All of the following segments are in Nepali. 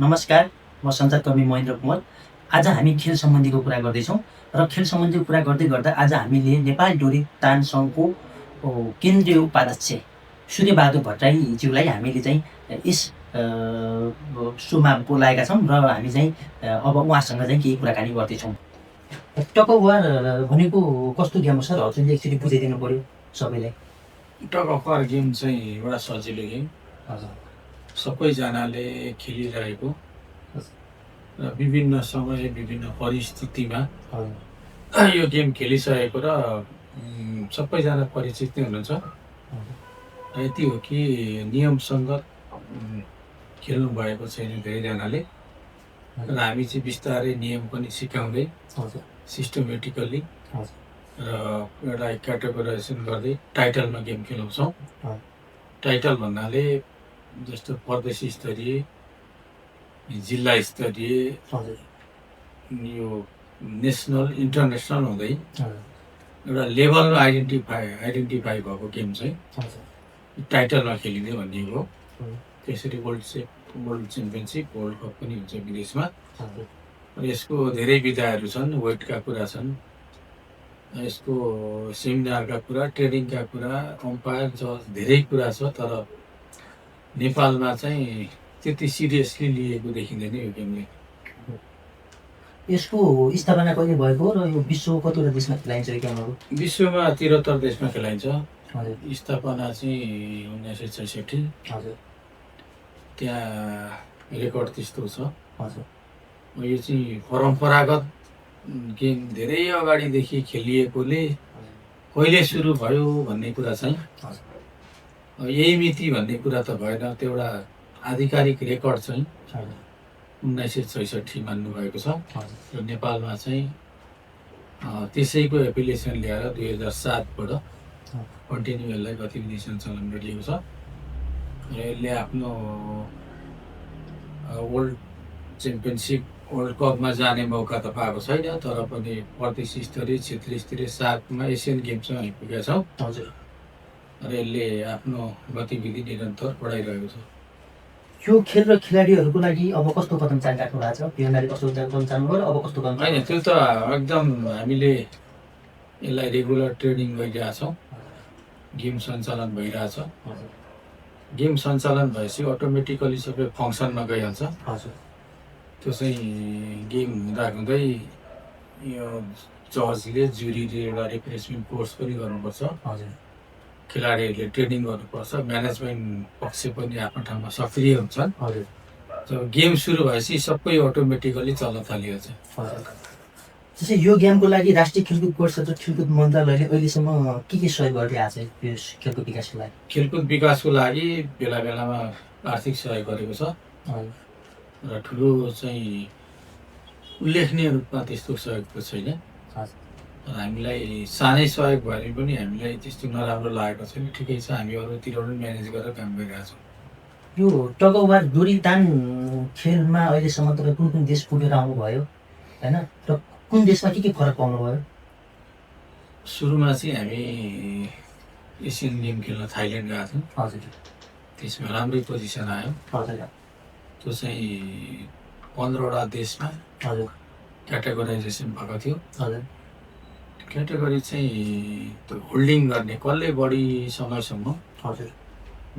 नमस्कार, म सञ्चारकर्मी महेन्द्र कुँवर। आज हामी खेल सम्बन्धीको कुरा गर्दैछौँ र खेल सम्बन्धीको कुरा गर्दै गर्दा आज हामीले नेपाल डोरी तान सङ्घको केन्द्रीय उपाध्यक्ष सूर्यबहादुर भट्टराईज्यूलाई हामीले चाहिँ यस सोमा बोलाएका छौँ र हामी चाहिँ अब उहाँसँग चाहिँ केही कुराकानी गर्दैछौँ। टग अफ वार भनेको कस्तो गेम हो सर? हजुरले एकचोटि बुझाइदिनु पऱ्यो सबैलाई। टग अफ वार गेम चाहिँ एउटा सजिलो गेम, हजुर, सबैजनाले खेलिरहेको र विभिन्न समय विभिन्न परिस्थितिमा हजुर, यो गेम खेलिसकेको र सबैजना परिचित नै हुनुहुन्छ। हजुर, यति हो कि नियमसँग खेल्नु भएको छैन धेरैजनाले, र हामी चाहिँ बिस्तारै नियम पनि सिकाउँदै हजुर, सिस्टमेटिकल्ली हजुर, र एउटा क्याटेगोराइजेसन गर्दै टाइटलमा गेम खेलाउँछौँ। हजुर, टाइटल भन्नाले जस्तो प्रदेश स्तरीय, जिल्ला स्तरीय, हजुर, यो नेसनल इन्टरनेसनल हुँदै हजुर, एउटा लेभलमा आइडेन्टिफाई भएको गेम चाहिँ हजुर, टाइटलमा खेलिने भनिएको हो। हुँ, त्यसरी वर्ल्ड च्याम्पियनसिप, वर्ल्ड कप पनि हुन्छ विदेशमा। हजुर, र यसको धेरै विधाहरू छन्, वेटका कुरा छन्, यसको सेमिनारका कुरा, ट्रेनिङका कुरा, अम्पायर जज धेरै कुरा छ। तर नेपालमा चाहिँ त्यति सिरियसली लिएको देखिँदैन यो गेमले। यसको स्थापना कहिले भएको र यो विश्वको कतिवटा देशमा खेलाइन्छ यो गेमहरू? विश्वमा 73 देशमा खेलाइन्छ। हजुर, स्थापना चाहिँ 1966। हजुर, त्यहाँ रेकर्ड त्यस्तो छ। हजुर, यो चाहिँ परम्परागत गेम धेरै अगाडिदेखि खेलिएकोले कहिले सुरु भयो भन्ने कुरा चाहिँ यही मिति भन्ने कुरा त भएन। त्यो एउटा आधिकारिक रेकर्ड चाहिँ 1966 मान्नुभएको छ। र नेपालमा चाहिँ त्यसैको एप्लिकेसन ल्याएर 2007बाट कन्टिन्यू यसलाई गतिविधि सञ्चालन गरिएको छ। र यसले आफ्नो वर्ल्ड च्याम्पियनसिप, वर्ल्ड कपमा जाने मौका त पाएको छैन, तर पनि प्रदेश स्तरीय, क्षेत्रीय स्तरीय, 7मा एसियन गेम्समा आइपुगेका छौँ। हजुर। र यसले आफ्नो गतिविधि निरन्तर बढाइरहेको छ। यो खेल र खेलाडीहरूको लागि अब कस्तो कदम चालिराख्नु भएको छ? खेलाडी कस्तो कदम चाल्नुभयो र अब कस्तो कदम? होइन, त्यो त एकदम हामीले यसलाई रेगुलर ट्रेनिङ गरिरहेछौँ। गेम सञ्चालन भइरहेछ। गेम सञ्चालन भएपछि अटोमेटिकली सबै फङ्सनमा गइहाल्छ। हजुर। त्यो चाहिँ गेम हुँदाहुँदै यो जजले, जुरीले एउटा रिफ्रेसमेन्ट कोर्स पनि गर्नुपर्छ। हजुर। खेलाडीहरूले ट्रेनिङ गर्नुपर्छ। म्यानेजमेन्ट पक्ष पनि आफ्नो ठाउँमा सक्रिय हुन्छन्। हजुर। जब गेम सुरु भएपछि सबै अटोमेटिकली चल्न थालिहाल्छ। हजुर। जस्तै यो गेमको लागि राष्ट्रिय खेलकुद परिषद र खेलकुद मन्त्रालयले अहिलेसम्म के सहयोग गरिरहेको छ यो खेलकुद विकासको लागि? खेलकुद विकासको लागि बेला बेलामा आर्थिक सहयोग गरेको छ। र ठुलो चाहिँ उल्लेखनीय रूपमा त्यस्तो सहयोग त छैन। हामीलाई सानै सहयोग भए पनि हामीलाई त्यस्तो नराम्रो लागेको छैन। ठिकै छ, हामी अरूतिर पनि म्यानेज गरेर काम गरिरहेछौँ। यो टग अफ वार डोरी तान खेलमा अहिलेसम्म तपाईँ कुन कुन देश पुगेर आउनुभयो होइन, र कुन देशमा के फरक पाउनुभयो? सुरुमा चाहिँ हामी एसियन गेम खेल्न थाइल्यान्ड गएको थियौँ। हजुर। त्यसमा राम्रै पोजिसन आयो। हजुर। त्यो चाहिँ 15वटा देशमा हजुर क्याटेगोराइजेसन भएको थियो। हजुर। क्याटेगोरी चाहिँ त्यो होल्डिङ गर्ने, कसले बढी समयसम्म हजुर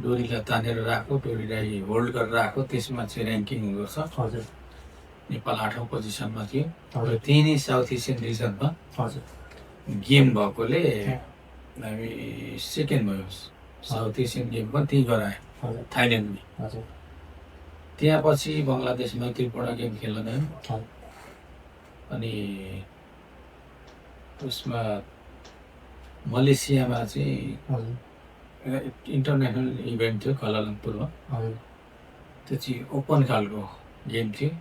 डोरीलाई तानेर राख्यो, डोरीलाई होल्ड गरेर राख्यो, त्यसमा चाहिँ ऱ्याङ्किङ हुँदो रहेछ। हजुर। नेपाल 8औँ पोजिसनमा थियो। हजुर। र त्यही नै साउथ एसियन रिजनमा हजुर गेम भएकोले हामी सेकेन्ड भयो। साउथ एसियन गेम पनि त्यहीँ गरायो, थाइल्यान्डमै। हजुर। त्यहाँ पछि बङ्गलादेशमा त्रिपुरा गेम खेल्न गयौँ। अनि उसमा मलेसियामा चाहिँ इन्टरनेसनल इभेन्ट थियो कलालम्पुरमा। त्यो चाहिँ ओपन खालको गेम थियो।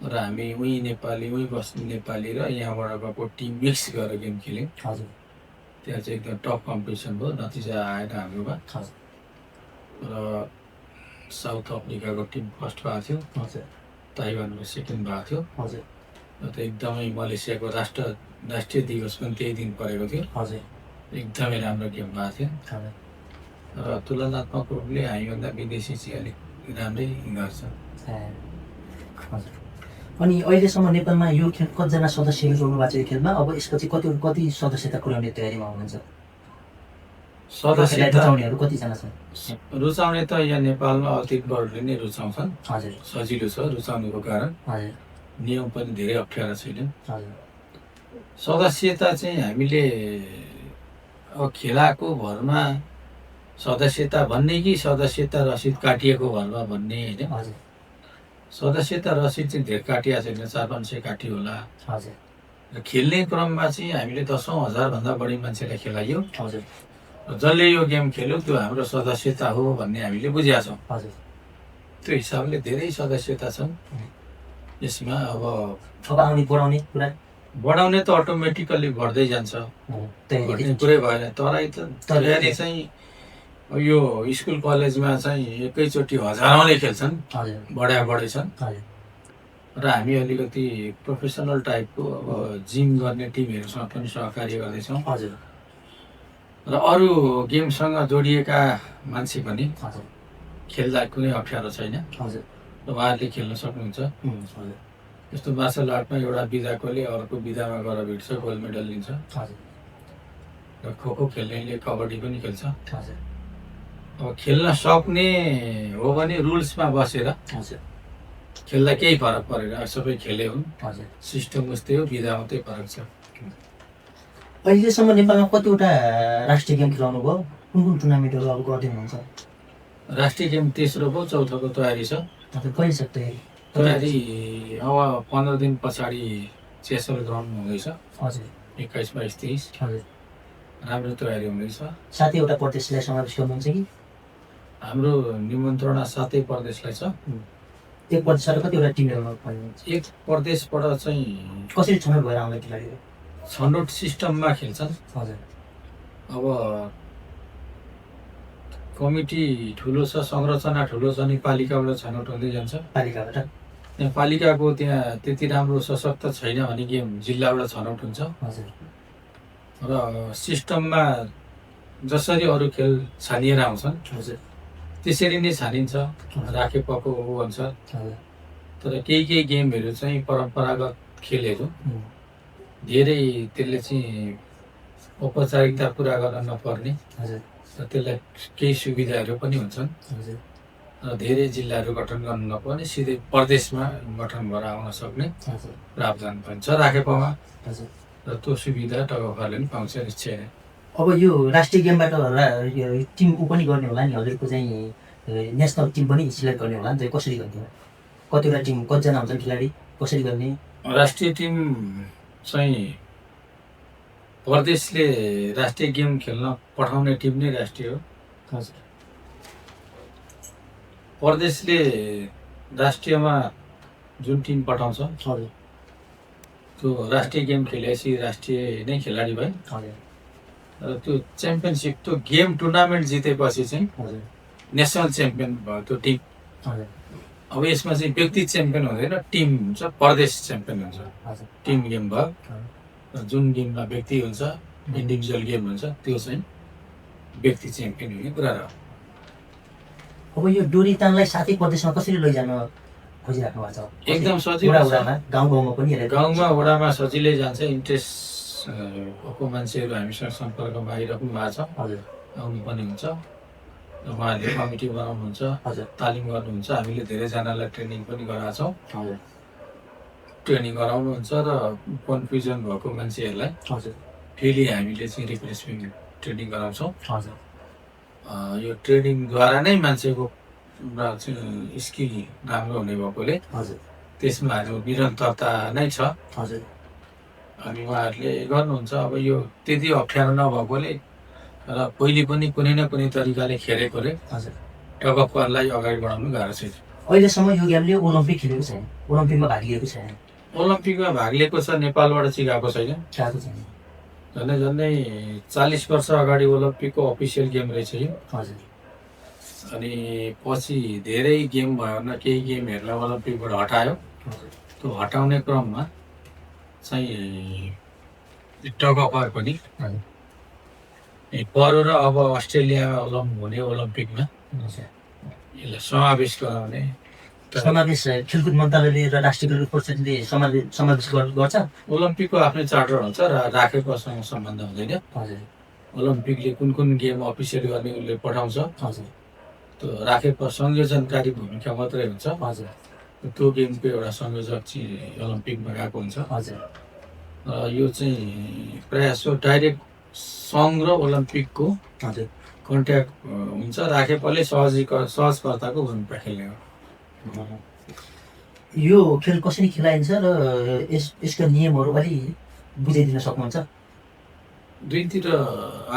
र हामी उहीँ नेपाली, उहीँ बस्ने नेपाली र यहाँबाट गएको टिम मिक्स गरेर गेम खेल्यौँ। त्यहाँ चाहिँ एकदम टफ कम्पिटिसन भयो, नतिजा आएन हाम्रोमा। र साउथ अफ्रिकाको टिम फर्स्ट भएको थियो, ताइवानको सेकेन्ड भएको थियो। र त एकदमै मलेसियाको राष्ट्रिय दिवस पनि त्यही दिन परेको थियो। एकदमै राम्रो गेम भएको थियो। र तुलनात्मक रूपले हामीभन्दा विदेशी चाहिँ अलिक राम्रै गर्छ। हजुर। अनि अहिलेसम्म नेपालमा यो खेल कतिजना सदस्यहरू जोड्नु भएको छ यो खेलमा? अब यसको चाहिँ कति सदस्यता पुर्याउने तयारीमा हुनुहुन्छ? सदस्यता रुचाउनेहरू कतिजना छन्? रुचाउने त यहाँ नेपालमा अति बढीले नै रुचाउँछन्। हजुर सजिलो छ रुचाउनुको कारण। हजुर नियम पनि धेरै अप्ठ्यारा छैन। हजुर सदस्यता चाहिँ हामीले अब खेलाको भरमा सदस्यता भन्ने कि सदस्यता रसिद काटिएको भरमा भन्ने होइन। हजुर सदस्यता रसिद चाहिँ धेरै काटिएको छैन, 400-500 काटियो होला। हजुर र खेल्ने क्रममा चाहिँ हामीले 10,000 भन्दा बढी मान्छेलाई खेलाइयो। हजुर र जसले यो गेम खेल्यो त्यो हाम्रो सदस्यता हो भन्ने हामीले बुझेका छौँ। हजुर। त्यो हिसाबले धेरै सदस्यता छन् यसमा। अब आउने बढाउने कुरा बढाउने त अटोमेटिकल्ली बढ्दै जान्छ, घट्ने कुरै भएन। तयारी चाहिँ यो स्कुल कलेजमा चाहिँ एकैचोटि हजारौँले खेल्छन्, बढै छन्। र हामी अलिकति प्रोफेसनल टाइपको अब जिम गर्ने टिमहरूसँग पनि सहकार्य गर्दैछौँ। हजुर। र अरू गेमसँग जोडिएका मान्छे पनि खेल्दा कुनै अप्ठ्यारो छैन। हजुर। र उहाँहरूले खेल्न सक्नुहुन्छ। यस्तो मार्सल आर्टमा एउटा विधाकोले अर्को विधामा गएर भेट्छ, गोल्ड मेडल लिन्छ। र खो खेल्नेले कबड्डी पनि खेल्छ। अब खेल्न सक्ने हो भने रुल्समा बसेर खेल्दा केही फरक परेन। सबै खेले हुन्, सिस्टम उस्तै हो, विधा मात्रै फरक छ। अहिलेसम्म नेपालमा कतिवटा राष्ट्रिय गेम खेलाउनु भयो? कुन टुर्नामेन्टहरू अब गर्दै हुनुहुन्छ? राष्ट्रिय गेम तेस्रो भयो, चौथोको तयारी छ। कहिले छ तयारी? तयारी अब 15 दिन पछाडि चेसर ग्राउन्डमा हुँदैछ। हजुर। 21, 22, 23। हजुर। राम्रो तयारी हुँदैछ। 7वटा प्रदेशलाई समावेश गर्नुहुन्छ कि? हाम्रो निमन्त्रणा 7 प्रदेशलाई छ। एक प्रदेशबाट कतिवटा टिमहरूमा पर्नुहुन्छ? एक प्रदेशबाट चाहिँ कसरी छनौट भएर आउने खेलाडीहरू? छनौट सिस्टममा खेल्छन्। हजुर। अब कमिटी ठुलो छ, संरचना ठुलो छ, पालिकाबाट छनौट हुँदै जान्छ। पालिकाबाट? त्यहाँ पालिकाको त्यहाँ त्यति राम्रो सशक्त छैन भने गेम जिल्लाबाट छनौट हुन्छ। हजुर। र सिस्टममा जसरी अरू खेल छानिएर आउँछन् त्यसरी नै छानिन्छ, राखेपको अनुसार। तर केही गेमहरू चाहिँ परम्परागत खेलहरू धेरै त्यसले चाहिँ औपचारिकता पुरा गर्न नपर्ने र त्यसलाई केही सुविधाहरू पनि हुन्छन्। र धेरै जिल्लाहरू गठन गर्नु नपर्ने, सिधै प्रदेशमा गठन भएर आउन सक्ने प्रावधान पनि छ राखेपमा। र त्यो सुविधा टगफाले पनि पाउँछ निश्चय नै। अब यो राष्ट्रिय गेमबाट टिम पनि गर्ने होला नि, हजुरको चाहिँ नेसनल टिम पनि सिलेक्ट गर्ने होला नि त? कसरी गर्ने? कतिवटा टिम, कतिजना हुन्छन् खेलाडी, कसरी गर्ने? राष्ट्रिय टिम चाहिँ प्रदेशले राष्ट्रिय गेम खेल्न पठाउने टिम नै राष्ट्रिय हो। हजुर। प्रदेशले राष्ट्रियमा जुन टिम पठाउँछ त्यो राष्ट्रिय गेम खेलेपछि राष्ट्रिय नै खेलाडी भयो। र त्यो च्याम्पियनसिप, त्यो गेम टुर्नामेन्ट जितेपछि चाहिँ नेसनल च्याम्पियन भयो त्यो टिम। अब यसमा चाहिँ व्यक्ति च्याम्पियन हुँदैन, टिम हुन्छ, प्रदेश च्याम्पियन हुन्छ। टिम गेम भयो। जुन गेममा व्यक्ति हुन्छ, इन्डिभिजुअल गेम हुन्छ, त्यो चाहिँ व्यक्ति च्याम्पियन हुने कुरा रह्यो। अब यो डोरी तानलाई 7 प्रदेशमा कसरी लैजान खोजिराख्नु भएको छ? एकदम सजिलो। गाउँमा पनि गाउँमा वडामा सजिलै जान्छ। इन्ट्रेस्ट को मान्छेहरू हामीसँग सम्पर्कमा आइराख्नु भएको छ, आउनु पनि हुन्छ। उहाँहरूले कमिटी बनाउनुहुन्छ, तालिम गर्नुहुन्छ। हामीले धेरैजनालाई ट्रेनिङ पनि गराएको छौँ। ट्रेनिङ गराउनुहुन्छ र कन्फ्युजन भएको मान्छेहरूलाई फेरि हामीले चाहिँ रिफ्रेसमेन्ट ट्रेनिङ गराउँछौँ। यो ट्रेनिङद्वारा नै मान्छेको स्किल राम्रो हुने भएकोले त्यसमा हाम्रो निरन्तरता नै छ। अनि उहाँहरूले गर्नुहुन्छ। अब यो त्यति अप्ठ्यारो नभएकोले र पहिले पनि कुनै न कुनै तरिकाले खेलेकोले टगफलाई अगाडि बढाउनु गाह्रो छैन। अहिलेसम्म यो गेमले ओलम्पिक खेलेको छैन, ओलम्पिकमा भाग लिएको छैन। ओलम्पिकमा भाग लिएको छ, नेपालबाट चाहिँ गएको छैन। झन्डै 40 वर्ष अगाडि ओलम्पिकको अफिसियल गेम रहेछ यो। अनि पछि धेरै गेम भयो न, केही गेमहरूलाई ओलम्पिकबाट हटायो। त्यो हटाउने क्रममा चाहिँ टगअफर पनि परो र अब अस्ट्रेलियामा हुने ओलम्पिकमा यसलाई समावेश गराउने समावेश खेलकुद मन्त्रालयले र राष्ट्रिय खेलकुद परिषदले समावेश गर्छ? ओलम्पिकको आफ्नै चार्टर हुन्छ र राखेकोसँग सम्बन्ध हुँदैन। हजुर ओलम्पिकले कुन कुन गेम अफिसियल गर्ने उसले पठाउँछ, हजुर त्यो राखेको संयोजनकारी भूमिका मात्रै हुन्छ। हजुर त्यो गेमको एउटा संयोजक चाहिँ ओलम्पिकमा गएको हुन्छ। हजुर र यो चाहिँ प्रायः सो डाइरेक्ट सङ्घ र ओलम्पिकको हजुर कन्ट्याक्ट हुन्छ। राखेपले सहजकर्ताको भूमिका खेल्ने हो। यो खेल कसरी खेलाइन्छ र यसका नियमहरू अलि बुझाइदिन सक्नुहुन्छ? दुईतिर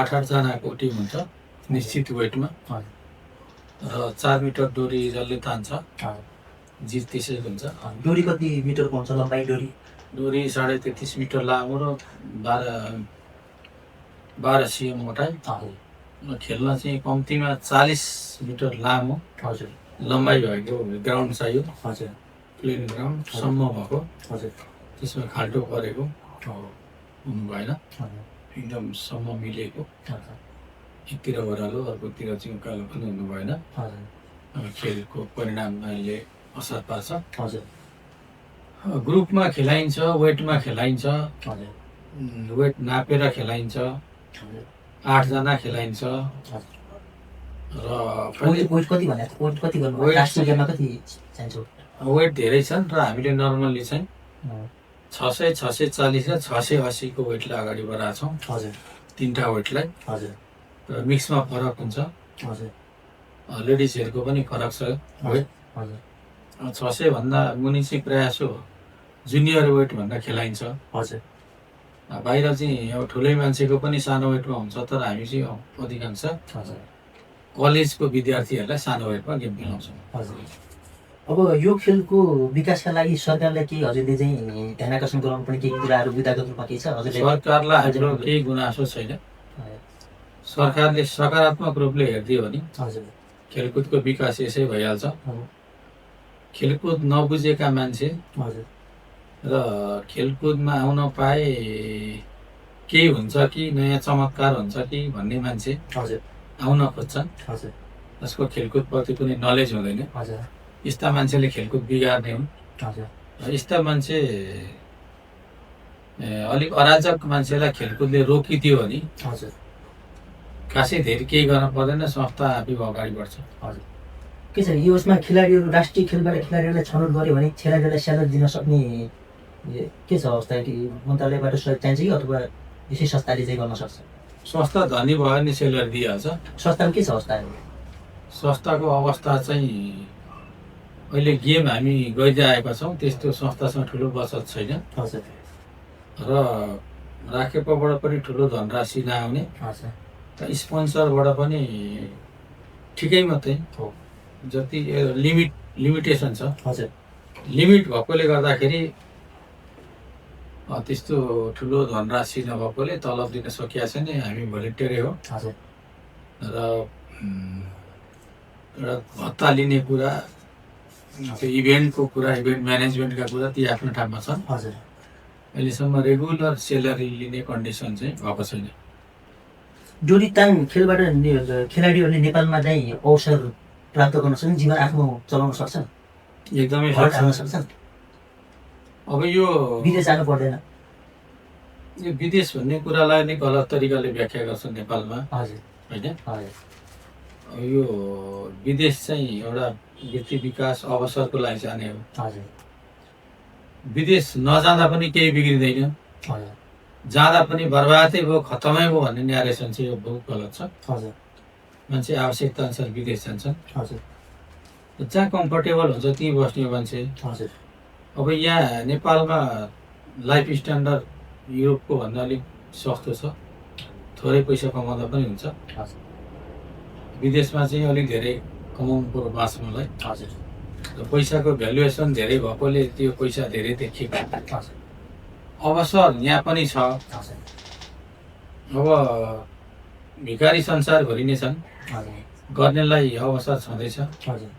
8-8 जनाको टिम हुन्छ निश्चित वेटमा र 4 मिटर डोरी जसले तान्छ जित त्यसै हुन्छ। डोरी कति मिटरको हुन्छ लम्बाइ? डोरी 33.5 मिटर लामो र 12 cm मोटाइ। खेल्न चाहिँ कम्तीमा 40 मिटर लामो हजुर लम्बाइ भएको ग्राउन्ड चाहियो। हजुर प्लेन ग्राउन्डसम्म भएको, हजुर त्यसमा खाल्टो परेको हुनु भएन, एकदम सम्म मिलेको। एकतिर ओह्रालो अर्कोतिर चाहिँ उकालो पनि हुनु भएन। खेलको परिणाममा यसले असर पार्छ। हजुर ग्रुपमा खेलाइन्छ, वेटमा खेलाइन्छ, वेट नापेर खेलाइन्छ, 8 जना खेलाइन्छ र वेट कति भने वेट कति गर्नु राष्ट्रिय गेममा कति चाहिन्छ? वेट धेरै छन् र हामीले नर्मल्ली चाहिँ 600, 640 र 680 को वेटलाई अगाडि बढाएको छौँ। हजुर 3टा वेटलाई। हजुर र मिक्समा फरक हुन्छ। हजुर लेडिजहरूको पनि फरक छ वेट। हजुर 600 भन्दा मुनि चाहिँ प्रायः सो जुनियर वेट भन्दा खेलाइन्छ। हजुर बाहिर चाहिँ अब ठुलै मान्छेको पनि सानो वेटमा हुन्छ, तर हामी चाहिँ अधिकांश हजुर कलेजको विद्यार्थीहरूलाई सानो वेटमा गेम खेलाउँछौँ। हजुर अब यो खेलको विकासका लागि सरकारले के हजुरले चाहिँ ध्यान आकर्षण गराउनु पर्ने केही कुराहरू विधागत रूपमा के छ? हजुरले सरकारलाई हाम्रो केही गुनासो छैन। सरकारले सकारात्मक रूपले हेरिदियो भने हजुर खेलकुदको विकास यसै भइहाल्छ। खेलकुद नबुझेका मान्छे हजुर र खेलकुदमा आउन पाए केही हुन्छ कि नयाँ चमत्कार हुन्छ कि भन्ने मान्छे हजुर आउन खोज्छन्। हजुर जसको खेलकुदप्रति कुनै नलेज हुँदैन, हजुर यस्ता मान्छेले खेलकुद बिगार्ने हुन्। हजुर र यस्ता मान्छे अलिक अराजक मान्छेलाई खेलकुदले रोकिदियो भने हजुर खासै धेरै केही गर्न पर्दैन, संस्था आफै अगाडि बढ्छ। हजुर के छ यसमा खेलाडीहरू राष्ट्रिय खेलबाट खेलाडीहरूलाई छनौट गर्यो भने खेलाडीहरूलाई स्यालेरी दिन सक्ने के छ अवस्था? कि मन्त्रालयबाट सहयोग चाहिन्छ कि अथवा यसै संस्थाले चाहिँ गर्न सक्छ? संस्था धनी भयो भने सेलरी दिइहाल्छ। संस्थामा के छ अवस्था? संस्थाको अवस्था चाहिँ अहिले गेम हामी गइदिए आएका छौँ, त्यस्तो संस्थासँग ठुलो बचत छैन हजुर र राखेपबाट पनि ठुलो धनराशि नआउने, हजुर स्पोन्सरबाट पनि ठिकै मात्रै हो, जति लिमिटेसन छ। हजुर लिमिट भएकोले गर्दाखेरि त्यस्तो ठुलो धनराशि नभएकोले तलब दिन सकिएको छैन। हामी भोलिन्टियरै हो हजुर र एउटा भत्ता लिने कुरा, त्यो इभेन्टको कुरा, इभेन्ट म्यानेजमेन्टका कुरा ती आफ्नो ठाउँमा छन्। हजुर अहिलेसम्म रेगुलर सेलरी लिने कन्डिसन चाहिँ भएको छैन। डोरीताङ खेलबाट खेलाडीहरूले नेपालमा चाहिँ अवसर प्राप्त गर्न सक्छन्, जीवन आफ्नो चलाउन सक्छन्, एकदमै घर हाल्न सक्छन्, अब यो विदेश जानु पर्दैन? विदेश भन्ने कुरालाई नै गलत तरिकाले व्याख्या गर्छन् नेपालमा, हजुर होइन? हजुर यो विदेश चाहिँ एउटा व्यक्ति विकास अवसरको लागि जाने हो। हजुर विदेश नजाँदा पनि केही बिग्रिँदैन, हजुर जाँदा पनि बर्बादै भयो, खतमै भयो भन्ने न्यारेसन चाहिँ यो बहुत गलत छ। हजुर मान्छे आवश्यकता अनुसार विदेश जान्छन्। हजुर जहाँ कम्फर्टेबल हुन्छ त्यहीँ बस्ने मान्छे। हजुर अब यहाँ नेपालमा लाइफ स्ट्यान्डर्ड युरोपको भन्दा अलिक सस्तो छ, थोरै पैसा कमाउँदा पनि हुन्छ। हजुर विदेशमा चाहिँ अलिक धेरै कमाउनु पर्यो बाँच्नलाई। हजुर र पैसाको भ्यालुएसन धेरै भएकोले त्यो पैसा धेरै देखिएको। हजुर अवसर यहाँ पनि छ। हजुर अब भिखारी संसारभरि नै छन्, हजुर गर्नेलाई अवसर छँदैछ। हजुर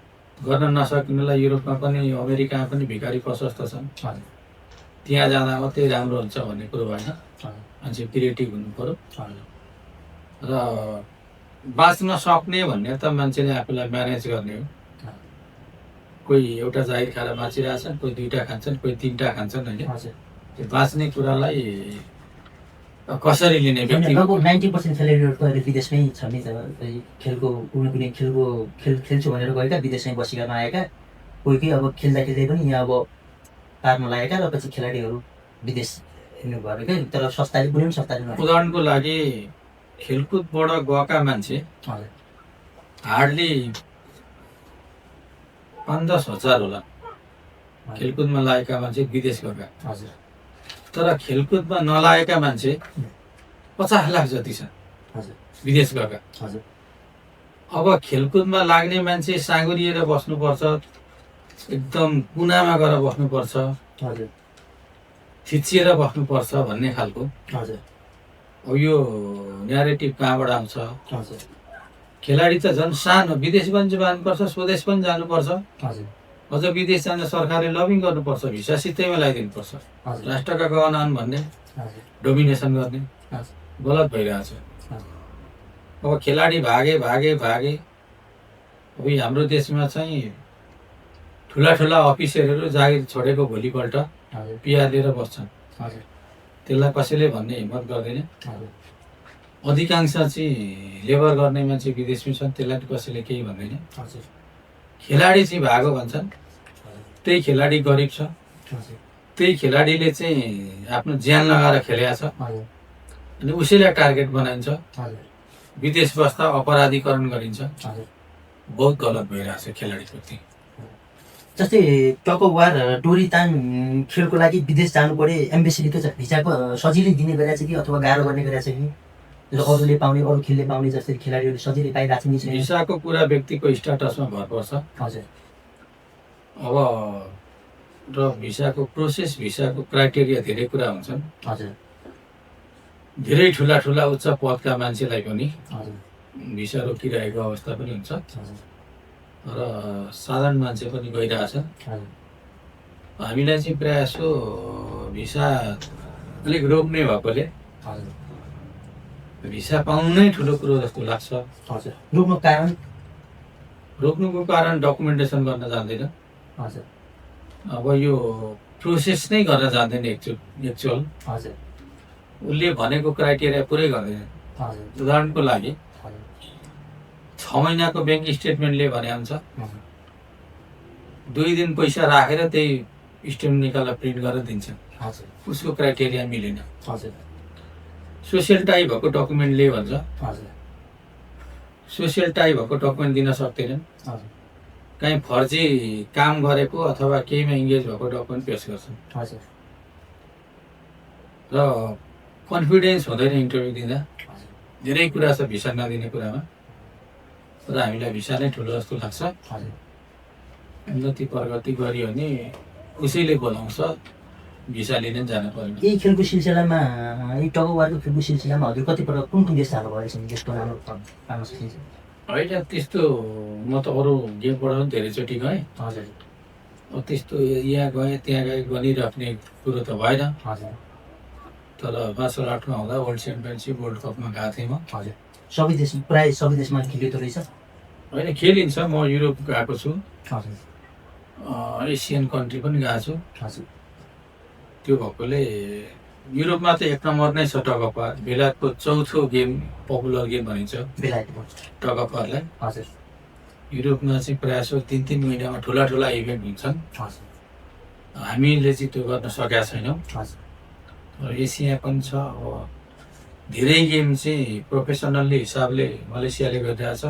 गर्न नसक्नेलाई युरोपमा पनि अमेरिकामा पनि भिखारी प्रशस्त छन्। हजुर त्यहाँ जाँदा मात्रै राम्रो हुन्छ भन्ने कुरो भएन। हजुर मान्छे क्रिएटिभ हुनु पर्यो हजुर र बाँच्न सक्ने भन्ने त मान्छेले आफूलाई म्यानेज गर्ने हो। कोही एउटा जागिर खाएर बाँचिरहेछन्, कोही 2टा खान्छन्, कोही 3टा खान्छन् होइन। हजुर त्यो बाँच्ने कुरालाई कसरी लिने व्यक्ति लगभग 90% खेलाडीहरू त अहिले विदेशमै छ नि त। खेलको कुनै खेल्छु भनेर गएका विदेशमै बसिकन आएका, कोही अब खेल्दा खेल्दै पनि यहाँ अब पार्न लागेका र पछि खेलाडीहरू विदेश हिँड्नु भयो क्या। तर सस्ताले कुनै पनि सस्ताले नभए। उदाहरणको लागि खेलकुदबाट गएका मान्छे हजुर हार्डली 5-10 हजार होला खेलकुदमा लागेका मान्छे विदेश गएका। हजुर तर खेलकुदमा नलागेका मान्छे 50 लाख जति छन् हजुर विदेश गएका। हजुर अब खेलकुदमा लाग्ने मान्छे साँगुरिएर बस्नुपर्छ, एकदम कुनामा गएर बस्नुपर्छ, हजुर थिचिएर बस्नुपर्छ भन्ने खालको हजुर अब यो न्यारेटिभ कहाँबाट आउँछ? हजुर खेलाडी त झन् सानो, विदेश पनि जानुपर्छ, स्वदेश पनि जानुपर्छ, हजुर अझ विदेश जान सरकारले लबिङ गर्नुपर्छ, भिसा सित्तैमा लगाइदिनुपर्छ, हजुर राष्ट्रका गहना हुन् भन्ने हजुर डोमिनेसन गर्ने हजुर गलत भइरहेछ। अब खेलाडी भागे भागे भागे। अब यी हाम्रो देशमा चाहिँ ठुला ठुला अफिसरहरू जागिर छोडेको भोलिपल्ट हजुर पिआर लिएर बस्छन्, हजुर त्यसलाई कसैले भन्ने हिम्मत गर्दैन। हजुर अधिकांश चाहिँ लेबर गर्ने मान्छे विदेशमै छन्, त्यसलाई कसैले केही भन्दैन। हजुर खेलाडी चाहिँ भागो भन्छन्, त्यही खेलाडी गरिब छ, हजुर त्यही खेलाडीले चाहिँ आफ्नो ज्यान लगाएर खेलेको छ, हजुर अनि उसैलाई टार्गेट बनाइन्छ, हजुर विदेश बस्दा अपराधीकरण गरिन्छ। हजुर बहुत गलत भइरहेछ खेलाडीप्रति। जस्तै टग अफ वार डोरी तान खेलको लागि विदेश जानु पर्यो, एम्बेसीले के छ भिजाको सजिलै दिने गरेछ कि अथवा गाह्रो गर्ने गरेछ कि? अरूले पाउने, अरू खेलले पाउने जस्तै खेलाडीहरूले सजिलै पाइरहेको छ नि? भिसाको कुरा व्यक्तिको स्ट्याटसमा भर पर्छ। हजुर अब र भिसाको प्रोसेस, भिसाको क्राइटेरिया धेरै कुरा हुन्छन्। हजुर धेरै ठुला ठुला उच्च पदका मान्छेलाई पनि हजुर भिसा रोकिरहेको अवस्था पनि हुन्छ हजुर र साधारण मान्छे पनि गइरहेछ। हजुर हामीलाई चाहिँ प्रायः जसो भिसा अलिक रोक्ने भएकोले हजुर भिसा पाउनु नै ठुलो कुरो जस्तो लाग्छ। हजुर रोक्नु कारण? रोक्नुको कारण डकुमेन्टेसन गर्न जान्दैन। हजुर अब यो प्रोसेस नै गर्न जान्दैन एक्चुअल। हजुर उसले भनेको क्राइटेरिया पुरै गर्दैन। हजुर उदाहरणको लागि हजुर 6 महिनाको ब्याङ्क स्टेटमेन्टले भने हुन्छ, हजुर 2 दिन पैसा राखेर त्यही स्टेटमेन्ट निकालेर प्रिन्ट गरेर दिन्छ। हजुर उसको क्राइटेरिया मिलेन। हजुर सोसियल टाई भएको डकुमेन्टले भन्छ, हजुर सोसियल टाई भएको डकुमेन्ट दिन सक्दैनन्। हजुर कहीँ फर्जी काम गरेको अथवा केहीमा इङ्गेज भएको डकुमेन्ट पेस गर्छन् हजुर र कन्फिडेन्स हुँदैन इन्टरभ्यू दिँदा। हजुर धेरै कुरा छ भिसा नदिने कुरामा, र हामीलाई भिसा नै ठुलो जस्तो लाग्छ। हजुर उन्नति प्रगति गरियो भने उसैले बोलाउँछ, भिसा लिन जानु पर्यो। यही खेलको सिलसिलामा, यही टग अफ वारको खेलको सिलसिलामा हजुर कतिपल्ट कुन कुन देश जानुभएको छ त्यसको नाम पाउन सकिन्छ? होइन त्यस्तो, म त अरू गेमबाट पनि धेरैचोटि गएँ। हजुर अब त्यस्तो यहाँ गएँ त्यहाँ गएँ गरिराख्ने कुरो त भएन। हजुर तर मार्सल आर्टमा हुँदा वर्ल्ड च्याम्पियनसिप, वर्ल्ड कपमा गएको थिएँ म। हजुर सबै देश, प्रायः सबै देशमा खेलिँदो रहेछ? होइन खेलिन्छ। म युरोप गएको छु, हजुर एसियन कन्ट्री पनि गएको छु। हजुर त्यो भएकोले युरोपमा त 1 नम्बर नै छ टग अफ वार। बेलायतको 4थो गेम, पपुलर गेम भनिन्छ बेलायतको। टग अफ वारलाई। हजुर युरोपमा चाहिँ प्रायः 3-3 महिनामा ठुला ठुला इभेन्ट हुन्छन्। हजुर हामीले चाहिँ त्यो गर्न सकेका छैनौँ। हजुर र एसिया पनि छ। अब धेरै गेम चाहिँ प्रोफेसनल्ली हिसाबले मलेसियाले गरिरहेछ।